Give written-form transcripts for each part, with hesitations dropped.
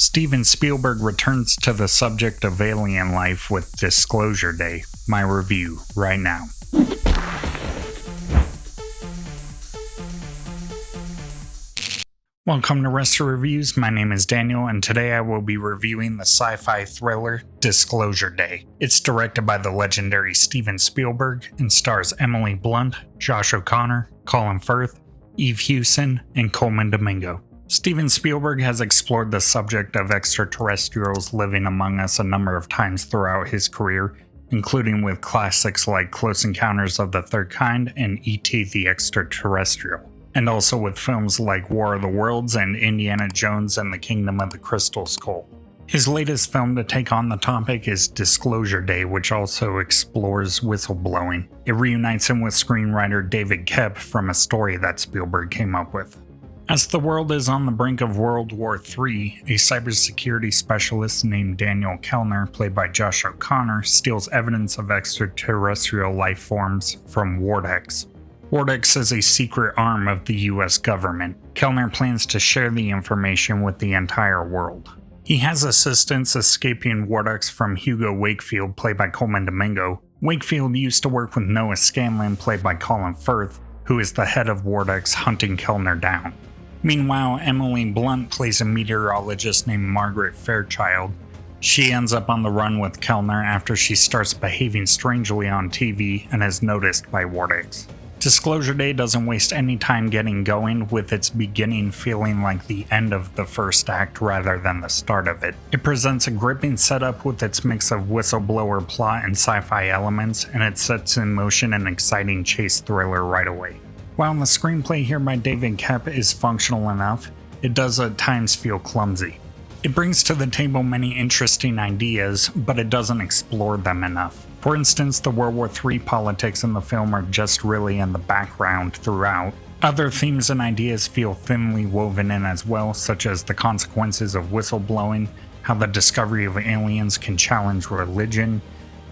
Steven Spielberg returns to the subject of alien life with Disclosure Day. My review right now. Welcome to Rest of Reviews. My name is Daniel, and today I will be reviewing the sci-fi thriller Disclosure Day. It's directed by the legendary Steven Spielberg and stars Emily Blunt, Josh O'Connor, Colin Firth, Eve Hewson, and Colman Domingo. Steven Spielberg has explored the subject of extraterrestrials living among us a number of times throughout his career, including with classics like Close Encounters of the Third Kind and E.T. the Extraterrestrial, and also with films like War of the Worlds and Indiana Jones and the Kingdom of the Crystal Skull. His latest film to take on the topic is Disclosure Day, which also explores whistleblowing. It reunites him with screenwriter David Koepp from a story that Spielberg came up with. As the world is on the brink of World War III, a cybersecurity specialist named Daniel Kellner, played by Josh O'Connor, steals evidence of extraterrestrial life forms from Vortex. Vortex is a secret arm of the US government. Kellner plans to share the information with the entire world. He has assistants escaping Vortex from Hugo Wakefield, played by Colman Domingo. Wakefield used to work with Noah Scanlan, played by Colin Firth, who is the head of Vortex, hunting Kellner down. Meanwhile, Emily Blunt plays a meteorologist named Margaret Fairchild. She ends up on the run with Kellner after she starts behaving strangely on TV and is noticed by Vortex. Disclosure Day doesn't waste any time getting going, with its beginning feeling like the end of the first act rather than the start of it. It presents a gripping setup with its mix of whistleblower plot and sci-fi elements, and it sets in motion an exciting chase thriller right away. While the screenplay here by David Koepp is functional enough, it does at times feel clumsy. It brings to the table many interesting ideas, but it doesn't explore them enough. For instance, the World War III politics in the film are just really in the background throughout. Other themes and ideas feel thinly woven in as well, such as the consequences of whistleblowing, how the discovery of aliens can challenge religion,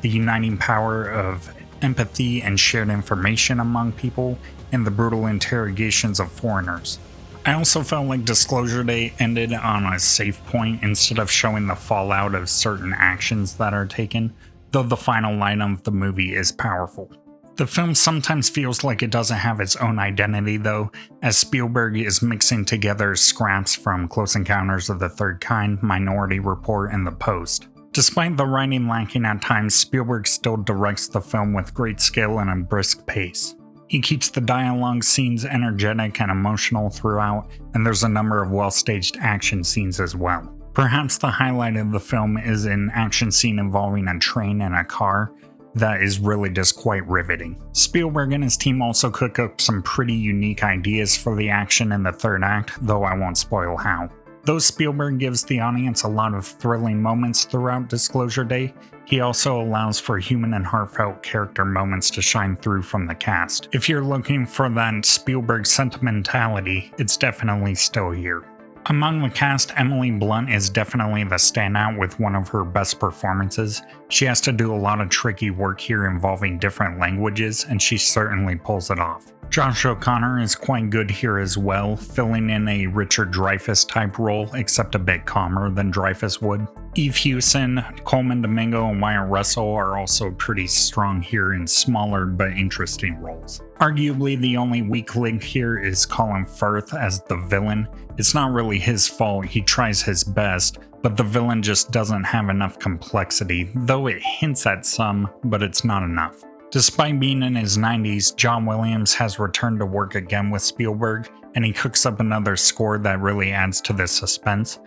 the uniting power of empathy and shared information among people, and the brutal interrogations of foreigners. I also felt like Disclosure Day ended on a safe point instead of showing the fallout of certain actions that are taken, though the final line of the movie is powerful. The film sometimes feels like it doesn't have its own identity though, as Spielberg is mixing together scraps from Close Encounters of the Third Kind, Minority Report, and The Post. Despite the writing lacking at times, Spielberg still directs the film with great skill and a brisk pace. He keeps the dialogue scenes energetic and emotional throughout, and there's a number of well-staged action scenes as well. Perhaps the highlight of the film is an action scene involving a train and a car that is really just quite riveting. Spielberg and his team also cook up some pretty unique ideas for the action in the third act, though I won't spoil how. Though Spielberg gives the audience a lot of thrilling moments throughout Disclosure Day, he also allows for human and heartfelt character moments to shine through from the cast. If you're looking for that Spielberg sentimentality, it's definitely still here. Among the cast, Emily Blunt is definitely the standout with one of her best performances. She has to do a lot of tricky work here involving different languages, and she certainly pulls it off. Josh O'Connor is quite good here as well, filling in a Richard Dreyfuss type role, except a bit calmer than Dreyfuss would. Eve Hewson, Colman Domingo, and Wyatt Russell are also pretty strong here in smaller but interesting roles. Arguably, the only weak link here is Colin Firth as the villain. It's not really his fault, he tries his best, but the villain just doesn't have enough complexity, though it hints at some, but it's not enough. Despite being in his 90s, John Williams has returned to work again with Spielberg, and he cooks up another score that really adds to the suspense,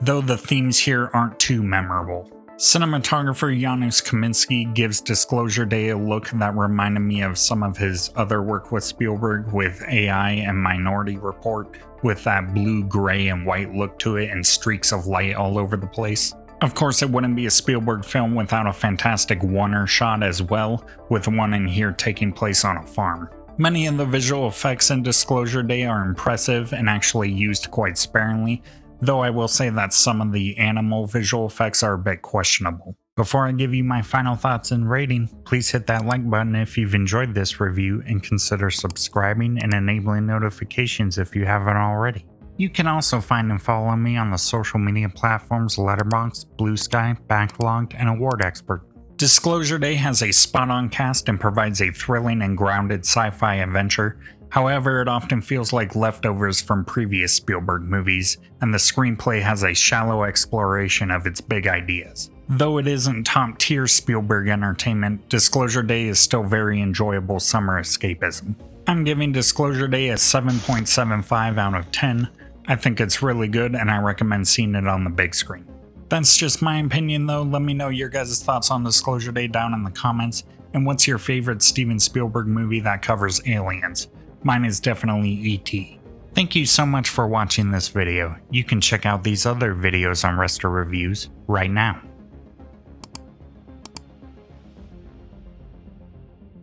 though the themes here aren't too memorable. Cinematographer Janusz Kaminski gives Disclosure Day a look that reminded me of some of his other work with Spielberg with AI and Minority Report, with that blue, gray, and white look to it and streaks of light all over the place. Of course, it wouldn't be a Spielberg film without a fantastic one-er shot as well, with one in here taking place on a farm. Many of the visual effects in Disclosure Day are impressive and actually used quite sparingly, though I will say that some of the animal visual effects are a bit questionable. Before I give you my final thoughts and rating, please hit that like button if you've enjoyed this review and consider subscribing and enabling notifications if you haven't already. You can also find and follow me on the social media platforms Letterboxd, Blue Sky, Backlogged, and Award Expert. Disclosure Day has a spot-on cast and provides a thrilling and grounded sci-fi adventure. However, it often feels like leftovers from previous Spielberg movies, and the screenplay has a shallow exploration of its big ideas. Though it isn't top-tier Spielberg entertainment, Disclosure Day is still very enjoyable summer escapism. I'm giving Disclosure Day a 7.75 out of 10. I think it's really good, and I recommend seeing it on the big screen. That's just my opinion though. Let me know your guys' thoughts on Disclosure Day down in the comments, and what's your favorite Steven Spielberg movie that covers aliens? Mine is definitely E.T. Thank you so much for watching this video. You can check out these other videos on Resta Reviews right now.